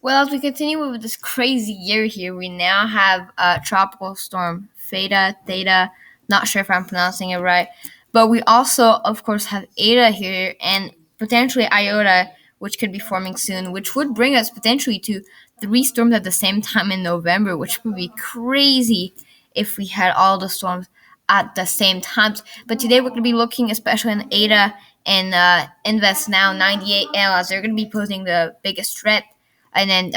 Well, as we continue with this crazy year here, we now have tropical storm Theta. Not sure if I'm pronouncing it right, but we also, of course, have Eta here and potentially Iota, which could be forming soon, which would bring us potentially to three storms at the same time in November, which would be crazy if we had all the storms at the same time. But today we're going to be looking especially in Eta and Invest Now 98L as they're going to be posing the biggest threat, and then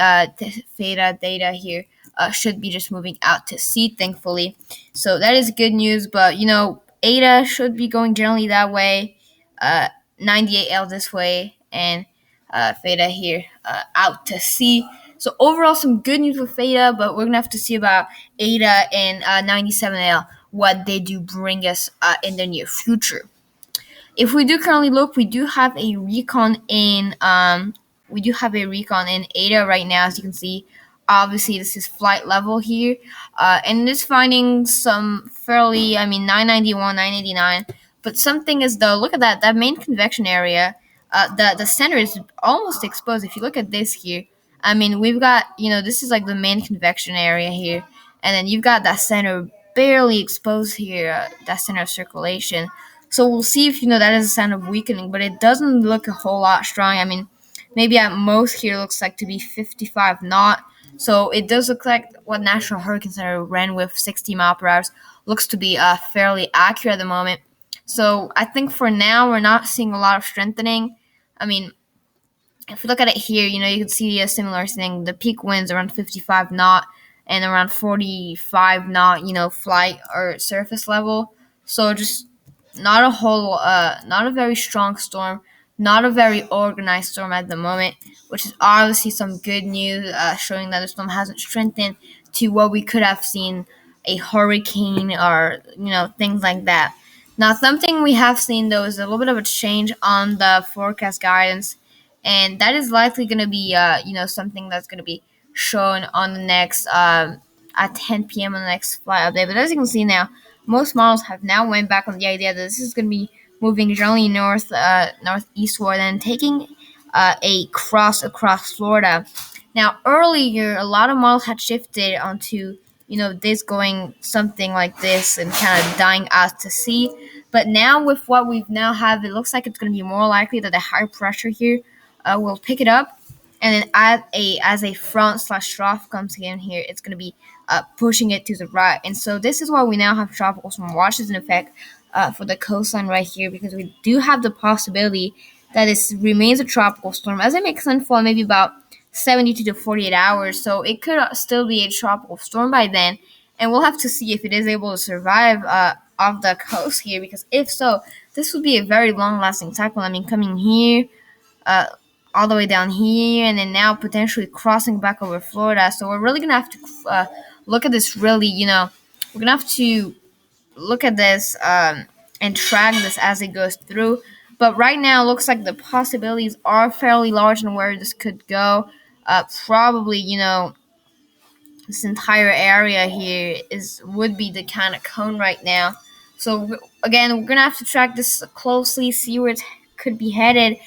theta data here should be just moving out to C, thankfully. So that is good news, but ADA should be going generally that way, 98L this way, and theta here out to C. So overall, some good news with theta, but we're gonna have to see about ADA and 97L, what they do bring us in the near future. If we do currently look, we do have a recon in Ada right now, as you can see. Obviously, this is flight level here, and it's finding some fairly, 991, 989. But something is though, look at that main convection area. The center is almost exposed. If you look at this here, we've got, this is like the main convection area here, and then you've got that center barely exposed here, that center of circulation. So we'll see if that is a sign of weakening, but it doesn't look a whole lot strong. Maybe at most here looks like to be 55 knot. So it does look like what National Hurricane Center ran with 60 mile per hour looks to be fairly accurate at the moment. So I think for now we're not seeing a lot of strengthening. I mean, if you look at it here, you can see a similar thing. The peak winds around 55 knot and around 45 knot, flight or surface level. So just not a very strong storm, not a very organized storm at the moment, which is obviously some good news, showing that the storm hasn't strengthened to what we could have seen a hurricane or things like that. Now, something we have seen though is a little bit of a change on the forecast guidance, and that is likely going to be something that's going to be shown on the next at 10 p.m. on the next flight update. But as you can see now, most models have now went back on the idea that this is going to be moving generally northeastward and taking a cross across Florida. Now, earlier, a lot of models had shifted onto this going something like this and kind of dying out to sea. But now, with what we've now have, it looks like it's going to be more likely that the high pressure here will pick it up, and then as a front slash trough comes in here, it's going to be pushing it to the right. And so this is why we now have tropical storm watches in effect for the coastline right here, because we do have the possibility that this remains a tropical storm as it makes landfall in maybe about 72 to 48 hours. So it could still be a tropical storm by then, and we'll have to see if it is able to survive off the coast here, because if so, this would be a very long-lasting cyclone. Coming here, all the way down here, and then now potentially crossing back over Florida. So we're really gonna have to look at this. Really, we're gonna have to look at this and track this as it goes through. But right now, it looks like the possibilities are fairly large on where this could go. Probably, this entire area here would be the kind of cone right now. So again, we're gonna have to track this closely, see where it could be headed.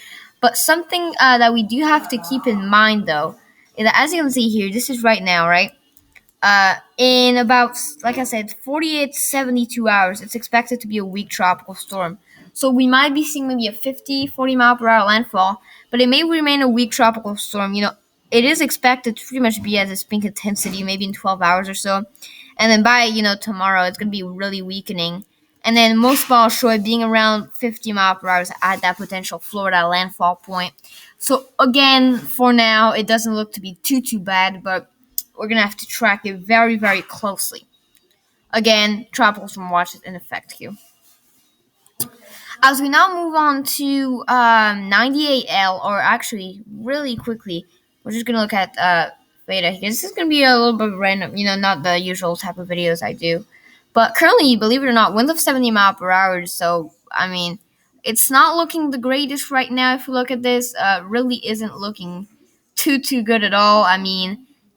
But something that we do have to keep in mind, though, is that as you can see here, this is right now, right? In about, like I said, 48 to 72 hours, it's expected to be a weak tropical storm. So we might be seeing maybe a 50, 40 mile per hour landfall, but it may remain a weak tropical storm. It is expected to pretty much be at its peak intensity, maybe in 12 hours or so. And then by, tomorrow, it's going to be really weakening. And then most models show it being around 50 mile per hour at that potential Florida landfall point. So again, for now, it doesn't look to be too bad, but we're going to have to track it very, very closely. Again, tropical storm watch is in effect here. As we now move on to 98L, or actually, really quickly, we're just going to look at beta here. This is going to be a little bit random, not the usual type of videos I do. But currently, believe it or not, winds of 70 mile per hour. So, it's not looking the greatest right now. If you look at this, really isn't looking too good at all.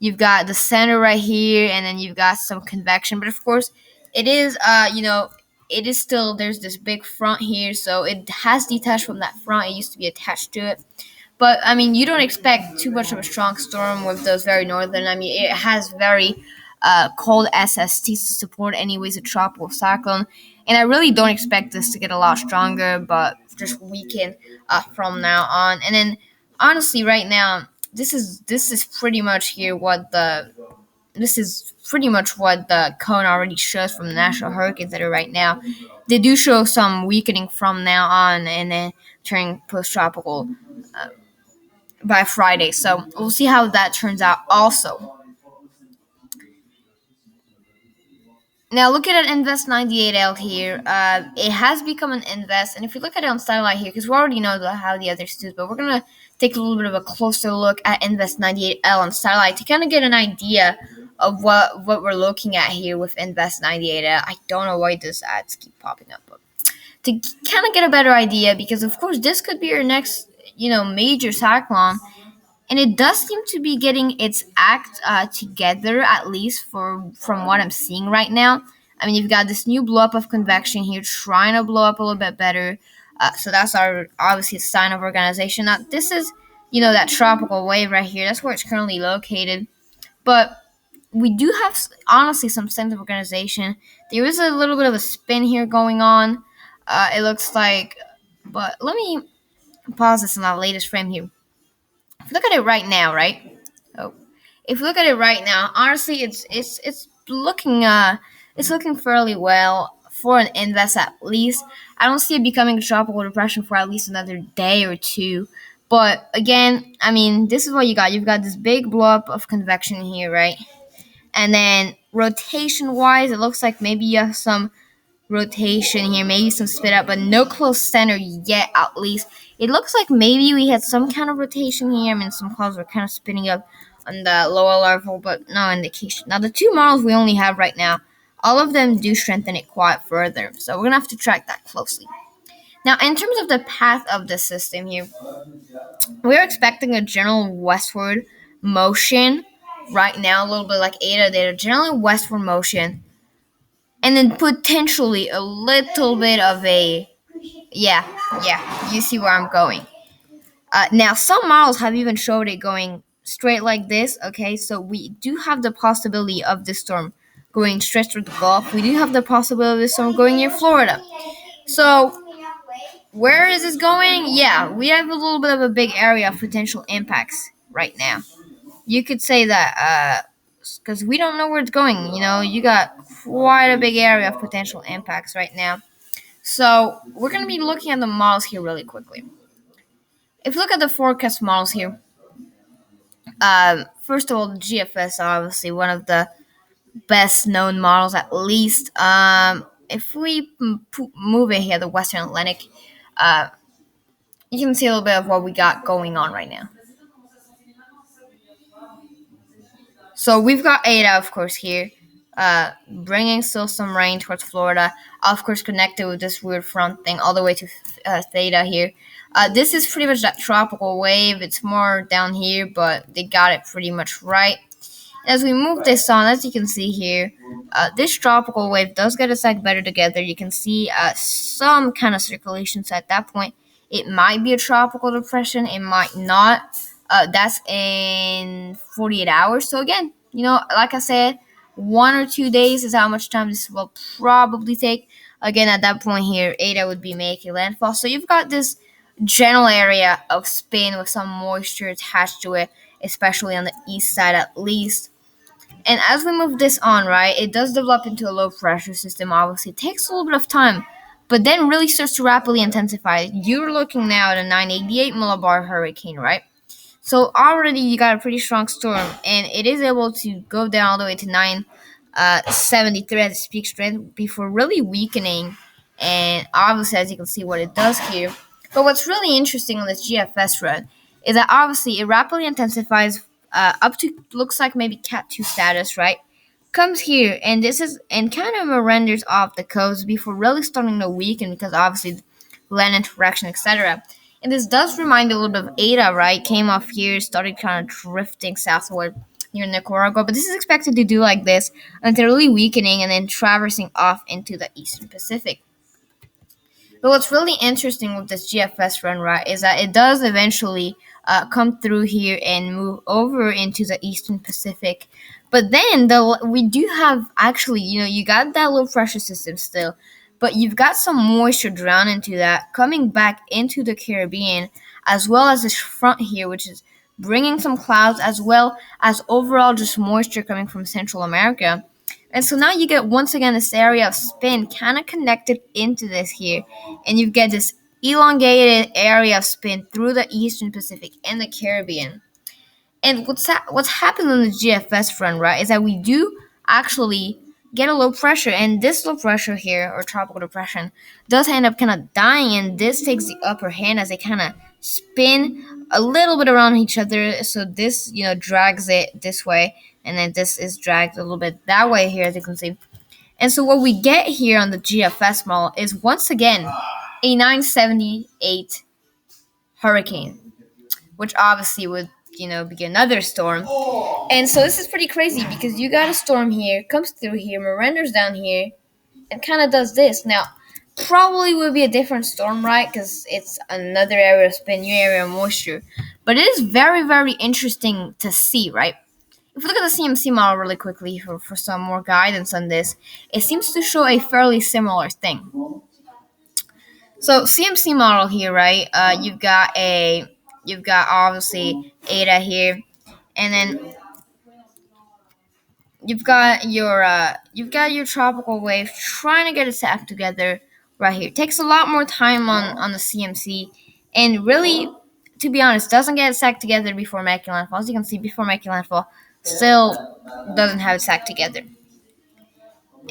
You've got the center right here, and then you've got some convection. But of course, it is, it is still, there's this big front here, so it has detached from that front. It used to be attached to it. But I mean, you don't expect too much of a strong storm with those very northern. I mean, it has very cold SSTs to support, anyways, a tropical cyclone. And I really don't expect this to get a lot stronger, but just weaken from now on. And then, honestly, right now, this is pretty much here what the this is pretty much what the cone already shows from the National Hurricane Center right now. They do show some weakening from now on, and then turning post-tropical by Friday. So we'll see how that turns out also. Now looking at Invest 98 out here, it has become an Invest, and if you look at it on satellite here, because we already know how the others do, but we're gonna take a little bit of a closer look at Invest 98L on satellite to kind of get an idea of what we're looking at here with Invest 98L. I don't know why these ads keep popping up, but to kind of get a better idea, because of course this could be your next, major cyclone, and it does seem to be getting its act together, at least from what I'm seeing right now. I mean, you've got this new blow up of convection here, trying to blow up a little bit better. So that's obviously a sign of organization. Now, this is, that tropical wave right here. That's where it's currently located. But we do have, honestly, some sense of organization. There is a little bit of a spin here going on. It looks like, but let me pause this in the latest frame here. If you look at it right now, right? Oh, if you look at it right now, honestly, it's looking fairly well for an invest at least. I don't see it becoming a tropical depression for at least another day or two. But again, I mean, this is what you got. You've got this big blow up of convection here, right? And then rotation wise, it looks like maybe you have some rotation here, maybe some spit up, but no close center yet, at least. It looks like maybe we had some kind of rotation here. I mean, some clouds were kind of spinning up on the lower level, but no indication. Now, the two models we only have right now, all of them do strengthen it quite further, so we're going to have to track that closely. Now, in terms of the path of the system here, we're expecting a general westward motion right now, a little bit like Iota did, a generally westward motion, and then potentially a little bit of a yeah, you see where I'm going. Now some models have even showed it going straight like this. Okay, so we do have the possibility of this storm going straight through the Gulf. We do have the possibility of this storm going near Florida. So where is this going? Yeah, we have a little bit of a big area of potential impacts right now. You could say that because we don't know where it's going. You got quite a big area of potential impacts right now. So we're going to be looking at the models here really quickly. If you look at the forecast models here, first of all, the GFS are obviously one of the best known models, at least. If we move it here, the Western Atlantic, you can see a little bit of what we got going on right now. So we've got Iota, of course, here, bringing still some rain towards Florida. Of course, connected with this weird front thing all the way to Theta here. This is pretty much that tropical wave. It's more down here, but they got it pretty much right. As we move this on, as you can see here, this tropical wave does get its act better together. You can see some kind of circulation. So at that point, it might be a tropical depression. It might not. That's in 48 hours. So again, like I said, 1 or 2 days is how much time this will probably take. Again, at that point here, Iota would be making landfall. So you've got this general area of spin with some moisture attached to it, especially on the east side at least. And as we move this on, right, it does develop into a low pressure system. Obviously, it takes a little bit of time, but then really starts to rapidly intensify. You're looking now at a 988 millibar hurricane, right? So already you got a pretty strong storm, and it is able to go down all the way to 973 at its peak strength before really weakening. And obviously, as you can see, what it does here. But what's really interesting on this GFS run is that obviously it rapidly intensifies up to looks like maybe Cat 2 status, right? Comes here, and this is and kind of renders off the coast before really starting to weaken because obviously land interaction, etc. And this does remind a little bit of Iota, right? Came off here, started kind of drifting southward near Nicaragua, but this is expected to do like this until really weakening and then traversing off into the Eastern Pacific. But what's really interesting with this GFS run, right, is that it does eventually come through here and move over into the Eastern Pacific. But then we do have actually, you got that low pressure system still, but you've got some moisture drawn into that coming back into the Caribbean, as well as this front here, which is bringing some clouds as well as overall just moisture coming from Central America. And so now you get once again this area of spin kind of connected into this here, and you get this elongated area of spin through the Eastern Pacific and the Caribbean. And what's happened on the GFS front, right, is that we do actually get a low pressure, and this low pressure here, or tropical depression, does end up kind of dying, and this takes the upper hand as they kind of spin a little bit around each other. So this, drags it this way, and then this is dragged a little bit that way here, as you can see. And so what we get here on the GFS model is once again a 978 hurricane, which obviously would be another storm. And so this is pretty crazy because you got a storm here, comes through here, Miranda's down here, and kind of does this. Now, probably will be a different storm, right? Because it's another area of spin, new area of moisture. But it is very, very interesting to see, right? If we look at the CMC model really quickly for some more guidance on this, it seems to show a fairly similar thing. So CMC model here, right? You've got obviously Iota here, and then you've got your tropical wave trying to get its act together right here. It takes a lot more time on the CMC, and really, to be honest, doesn't get its act together before making landfall. As you can see, before making landfall, still doesn't have its act together.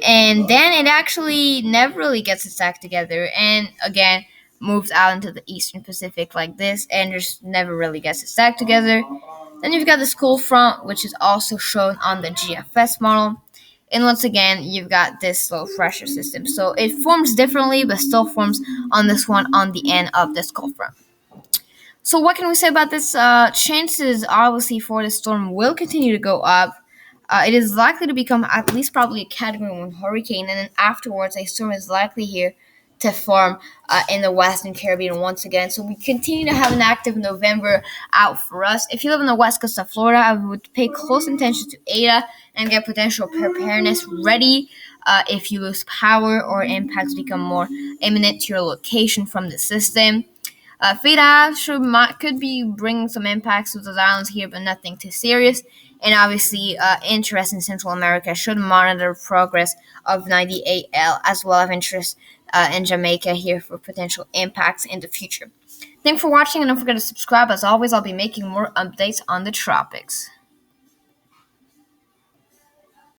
And then it actually never really gets its act together, and again moves out into the Eastern Pacific like this, and just never really gets its act together. Then you've got this cold front, which is also shown on the GFS model, and once again you've got this low pressure system. So it forms differently, but still forms on this one on the end of this cold front. So what can we say about this? Chances obviously for the storm will continue to go up. It is likely to become at least probably a Category 1 hurricane, and then afterwards a storm is likely here to form in the Western Caribbean once again. So we continue to have an active November out for us. If you live on the west coast of Florida, I would pay close attention to Iota and get potential preparedness ready if you lose power or impacts become more imminent to your location from the system. Feta could be bringing some impacts to those islands here, but nothing too serious. And obviously, interest in Central America should monitor progress of 98L, as well as interest in Jamaica here for potential impacts in the future. Thanks for watching, and don't forget to subscribe. As always, I'll be making more updates on the tropics.